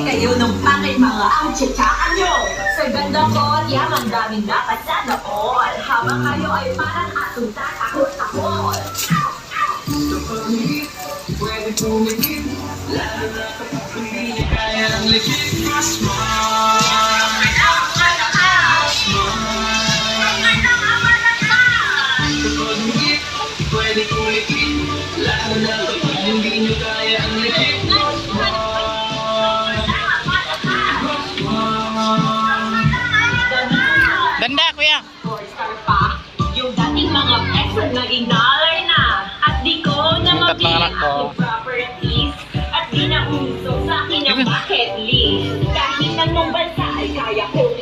kayo ng bakit mga ang tsatsakan nyo. Sa ganda ko at yaman daming dapat sana all. Habang kayo ay parang atong tatakot-takot. Pwede pumigil, lalo na kapag hindi niya kaya ang legit. Mas kapag higit, pwede pumigil, lalo na kapag hindi niyo kaya ang legit. Danda, kuya. Star pa, yung dating mga ex at naging dollar na. At di ko na Tatlong anak mabilang ko. ang properties. At di na uso sa akin ang bucket list. Kahit anong bansa ay kaya kong